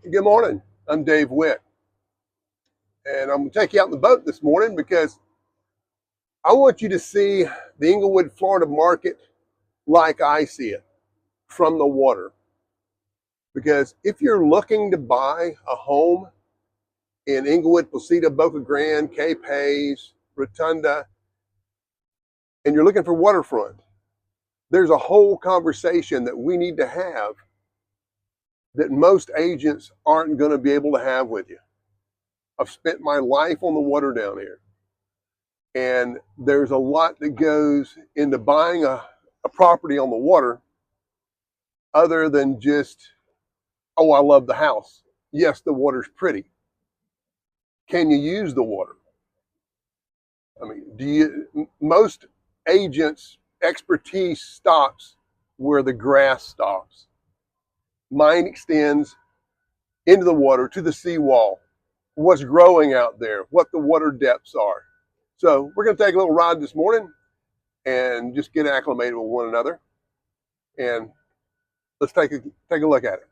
Good morning. I'm Dave Witt, and I'm going to take you out in the boat this morning because I want you to see the Englewood, Florida market like I see it from the water. Because if you're looking to buy a home in Englewood, Placida, Boca Grande, Cape Haze, Rotonda, and you're looking for waterfront, there's a whole conversation that we need to have that most agents aren't going to be able to have with you. I've spent my life on the water down here. And there's a lot that goes into buying a property on the water other than just, oh, I love the house. Yes, the water's pretty. Can you use the water? I mean, most agents' expertise stops where the grass stops. Mine extends into the water to the seawall, what's growing out there, what the water depths are. So we're going to take a little ride this morning and just get acclimated with one another. And let's take a look at it.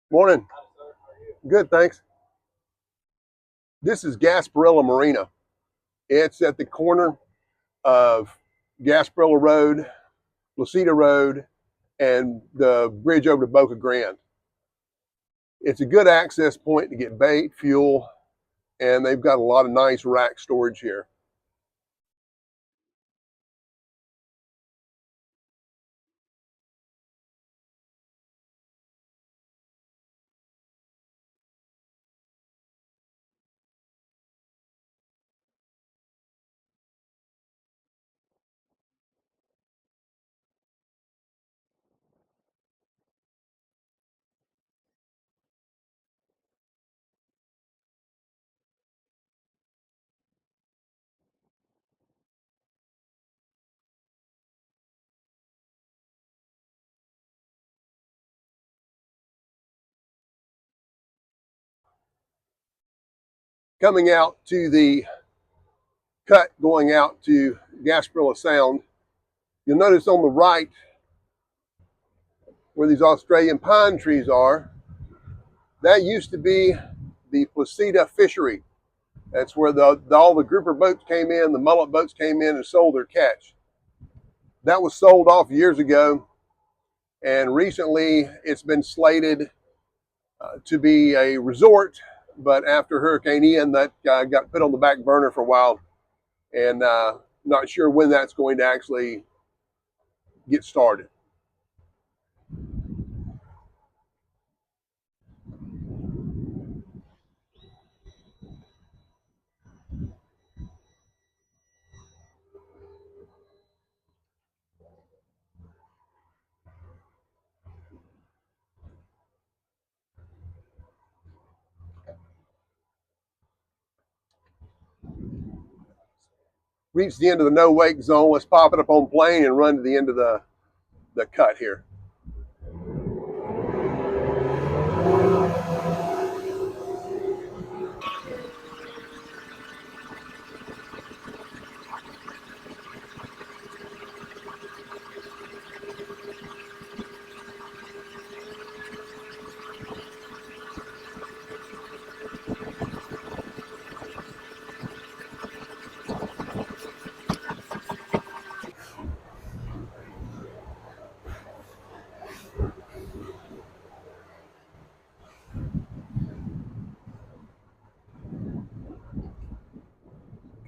Morning. Good, thanks. This is Gasparilla Marina. It's at the corner of Gasparilla Road, Placida Road, and the bridge over to Boca Grande. It's a good access point to get bait, fuel, and they've got a lot of nice rack storage here. Coming out to the cut going out to Gasparilla Sound, you'll notice on the right where these Australian pine trees are, that used to be the Placida fishery. That's where all the grouper boats came in, the mullet boats came in and sold their catch. That was sold off years ago, and recently it's been slated to be a resort, but after Hurricane Ian, that got put on the back burner for a while, and not sure when that's going to actually get started. Reach the end of the no wake zone. Let's pop it up on plane and run to the end of the cut here.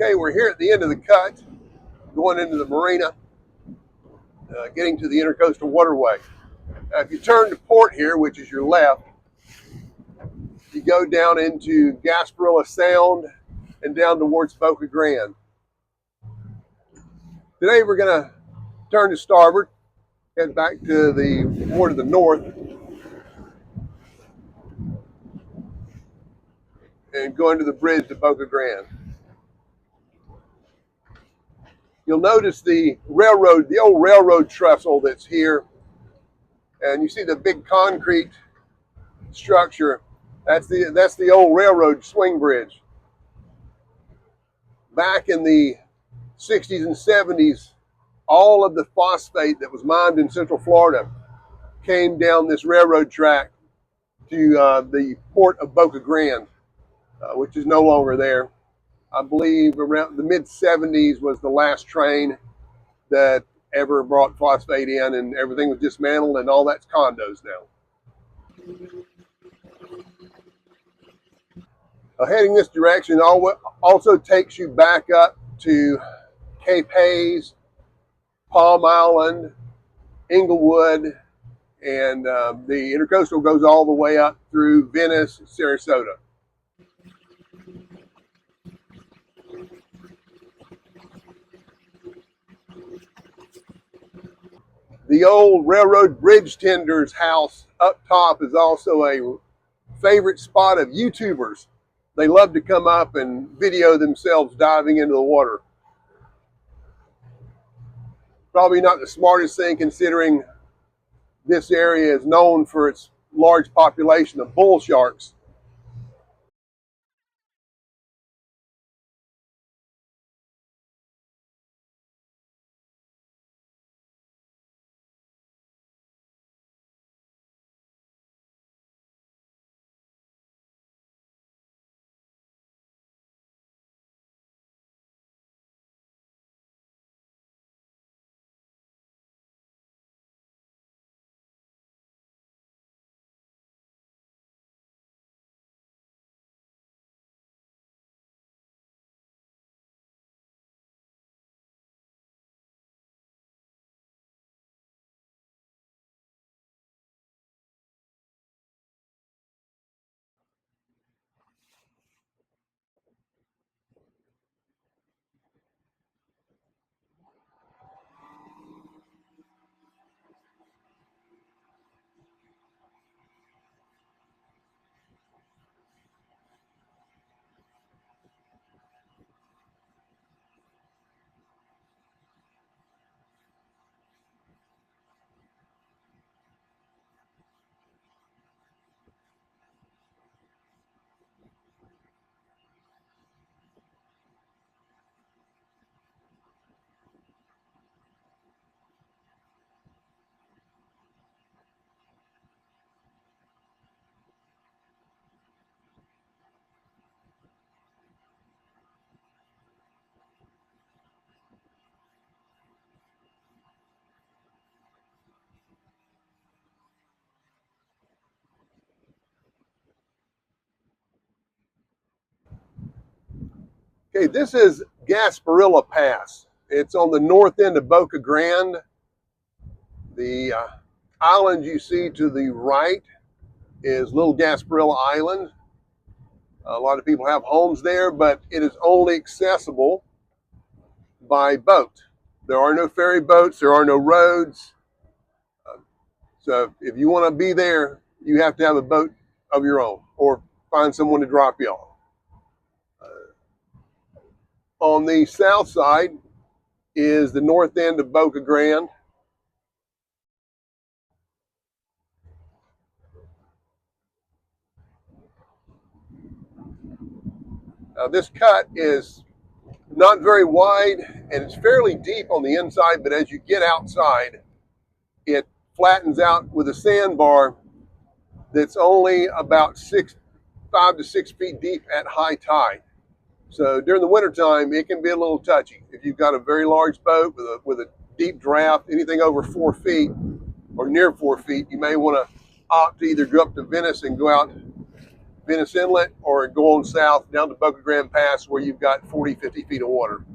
Okay, we're here at the end of the cut, going into the marina, getting to the intercoastal waterway. Now, if you turn to port here, which is your left, you go down into Gasparilla Sound and down towards Boca Grande. Today we're going to turn to starboard, head back to the more to the north, and go into the bridge to Boca Grande. You'll notice the old railroad trestle that's here, and you see the big concrete structure. That's the old railroad swing bridge. back in the 60s and 70s, all of the phosphate that was mined in Central Florida came down this railroad track to the port of Boca Grande, which is no longer there. I believe around the mid 70s was the last train that ever brought phosphate in, and everything was dismantled, and all that's condos now. Heading this direction also takes you back up to Cape Haze, Palm Island, Englewood, and the intercoastal goes all the way up through Venice, Sarasota. The old railroad bridge tender's house up top is also a favorite spot of YouTubers. They love to come up and video themselves diving into the water. Probably not the smartest thing, considering this area is known for its large population of bull sharks. Okay, this is Gasparilla Pass. It's on the north end of Boca Grande. The island you see to the right is Little Gasparilla Island. A lot of people have homes there, but it is only accessible by boat. There are no ferry boats, there are no roads. So if you want to be there, you have to have a boat of your own or find someone to drop you off. On the south side is the north end of Boca Grande. This cut is not very wide and it's fairly deep on the inside, but as you get outside, it flattens out with a sandbar that's only about 5 to 6 feet deep at high tide. So during the wintertime, it can be a little touchy. If you've got a very large boat with a deep draft, anything over 4 feet or near 4 feet, you may want to opt to either go up to Venice and go out Venice Inlet or go on south down to Boca Grande Pass where you've got 40, 50 feet of water.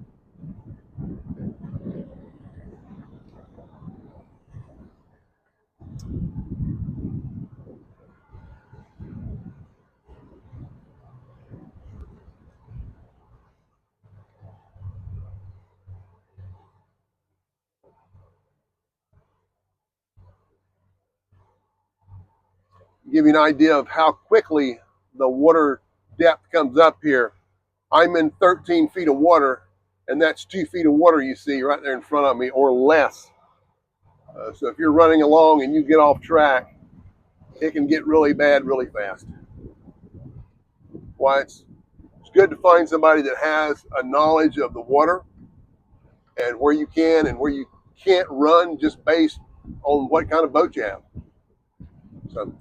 Give you an idea of how quickly the water depth comes up here. I'm in 13 feet of water, and that's 2 feet of water you see right there in front of me, or less. So if you're running along and you get off track, it can get really bad really fast. Why it's good good to find somebody that has a knowledge of the water and where you can and where you can't run just based on what kind of boat you have. So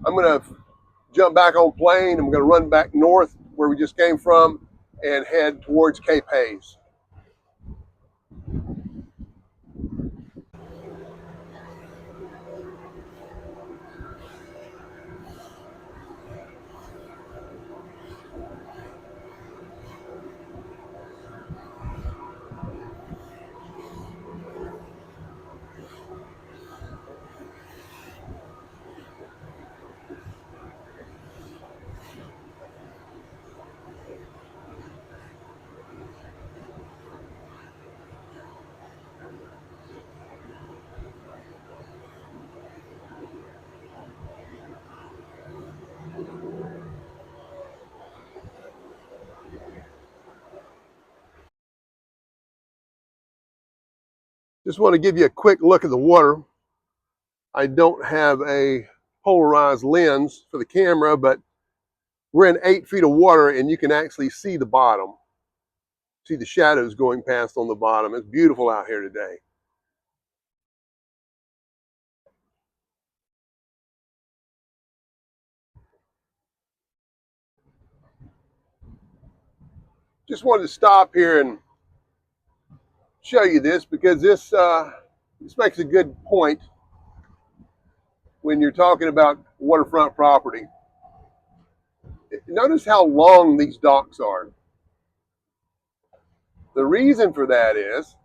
I'm going to jump back on plane. I'm going to run back north where we just came from and head towards Cape Haze. Just want to give you a quick look at the water. I don't have a polarized lens for the camera, but we're in 8 feet of water and you can actually see the bottom. See the shadows going past on the bottom. It's beautiful out here today. Just wanted to stop here and show you this because this makes a good point when you're talking about waterfront property. Notice how long these docks are. The reason for that is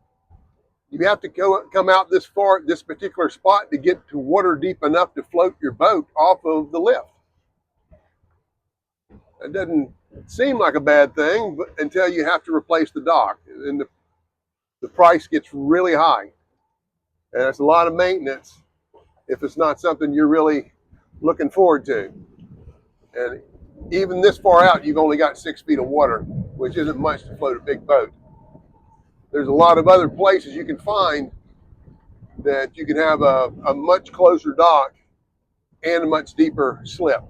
you have to come out this far at this particular spot to get to water deep enough to float your boat off of the lift. It doesn't seem like a bad thing but until you have to replace the dock. And the price gets really high. And it's a lot of maintenance if it's not something you're really looking forward to. And even this far out, you've only got 6 feet of water, which isn't much to float a big boat. There's a lot of other places you can find that you can have a much closer dock and a much deeper slip.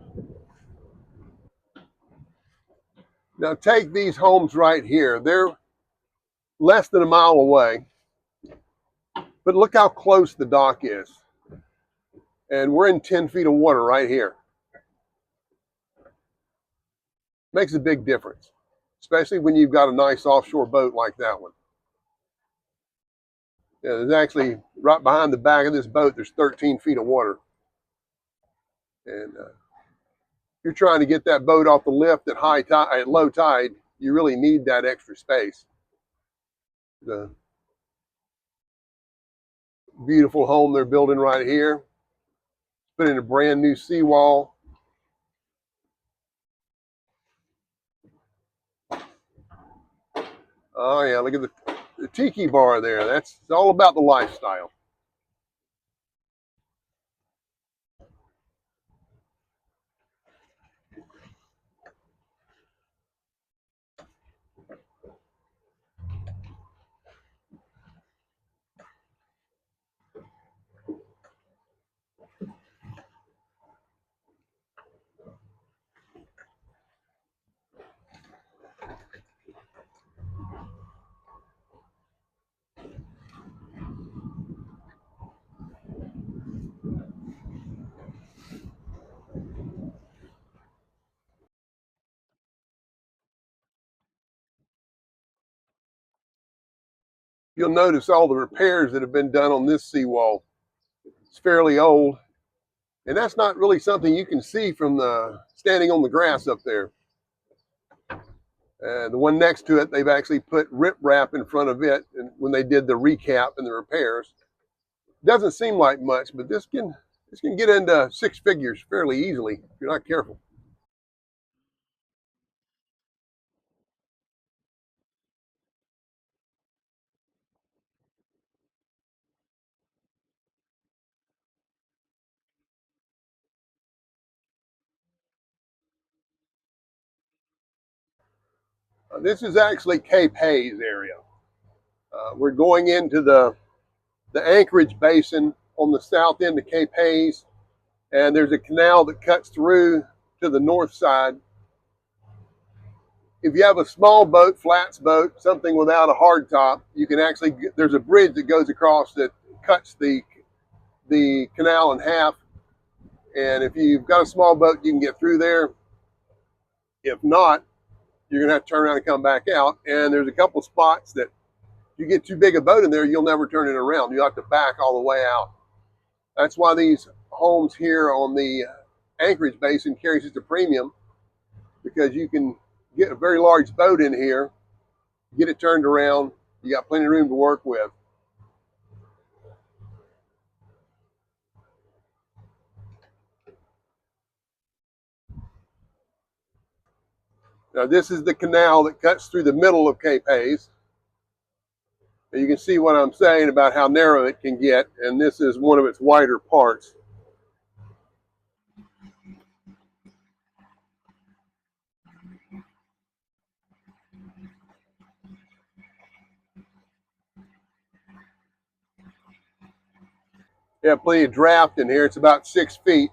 Now take these homes right here. They're less than a mile away, but look how close the dock is. And we're in 10 feet of water right here. Makes a big difference, especially when you've got a nice offshore boat like that one. Yeah, there's actually, right behind the back of this boat, there's 13 feet of water. And you're trying to get that boat off the lift at high tide, at low tide, you really need that extra space. The beautiful home they're building right here. Put in a brand new seawall. Oh yeah, look at the tiki bar there. It's all about the lifestyle. You'll notice all the repairs that have been done on this seawall. It's fairly old, and that's not really something you can see from the standing on the grass up there. The one next to it, they've actually put riprap in front of it, and when they did the recap and the repairs, doesn't seem like much, but this can get into 6 figures fairly easily if you're not careful. This is actually Cape Haze area. We're going into the Anchorage Basin on the south end of Cape Haze, and there's a canal that cuts through to the north side. if you have a small boat, flats boat, something without a hard top, you can actually, there's a bridge that goes across that cuts the canal in half. And if you've got a small boat, you can get through there. If not, you're gonna have to turn around and come back out. And there's a couple spots that you get too big a boat in there, you'll never turn it around. You have to back all the way out. That's why these homes here on the Anchorage Basin carry such a premium, because you can get a very large boat in here, get it turned around, you got plenty of room to work with. Now this is the canal that cuts through the middle of Cape Haze. And you can see what I'm saying about how narrow it can get, and this is one of its wider parts. You have plenty of draft in here. It's about 6 feet.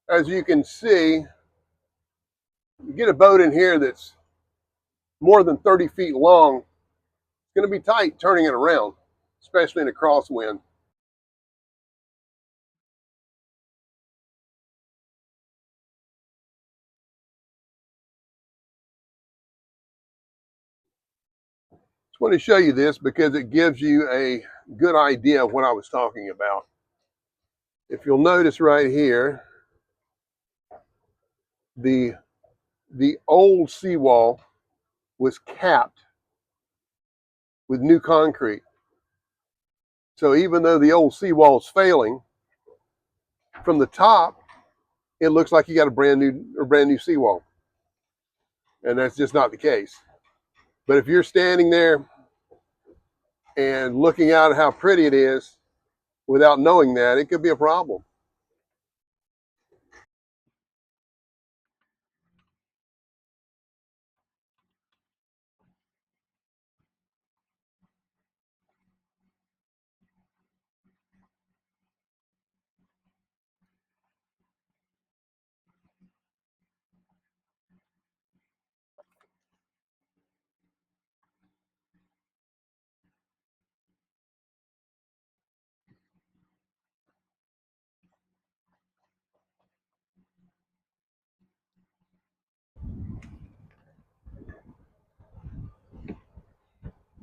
As you can see, you get a boat in here that's more than 30 feet long, it's going to be tight turning it around, especially in a crosswind. Just want to show you this because it gives you a good idea of what I was talking about. If you'll notice right here, the old seawall was capped with new concrete. So even though the old seawall is failing, from the top, it looks like you got a brand new seawall. And that's just not the case. But if you're standing there and looking out at how pretty it is without knowing that, it could be a problem.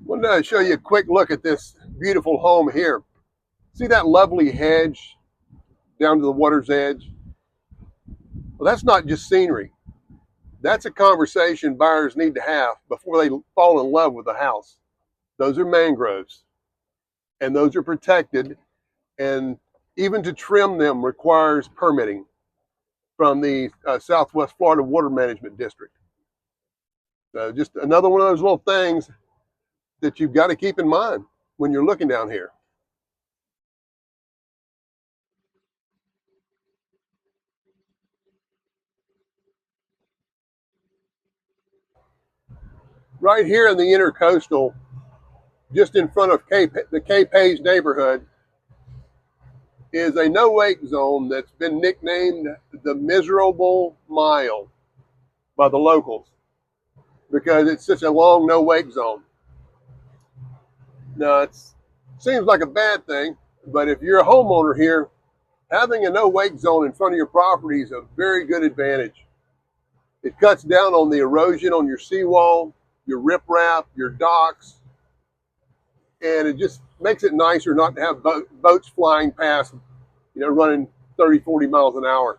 I wanted to show you a quick look at this beautiful home here. See that lovely hedge down to the water's edge? Well, that's not just scenery. That's a conversation buyers need to have before they fall in love with the house. Those are mangroves, and those are protected, and even to trim them requires permitting from the Southwest Florida Water Management District. So just another one of those little things that you've got to keep in mind when you're looking down here. Right here in the intercoastal, just in front of the Cape Haze neighborhood, is a no-wake zone that's been nicknamed the Miserable Mile by the locals because it's such a long no-wake zone. Now, it seems like a bad thing, but if you're a homeowner here, having a no-wake zone in front of your property is a very good advantage. It cuts down on the erosion on your seawall, your riprap, your docks. and it just makes it nicer not to have boats flying past, running 30, 40 miles an hour.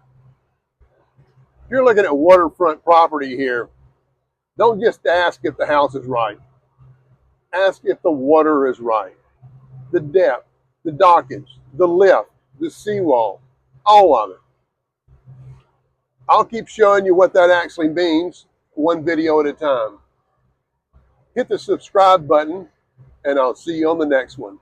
If you're looking at waterfront property here, don't just ask if the house is right. Ask if the water is right. The depth, the dockage, the lift, the seawall, all of it. I'll keep showing you what that actually means, one video at a time. Hit the subscribe button, and I'll see you on the next one.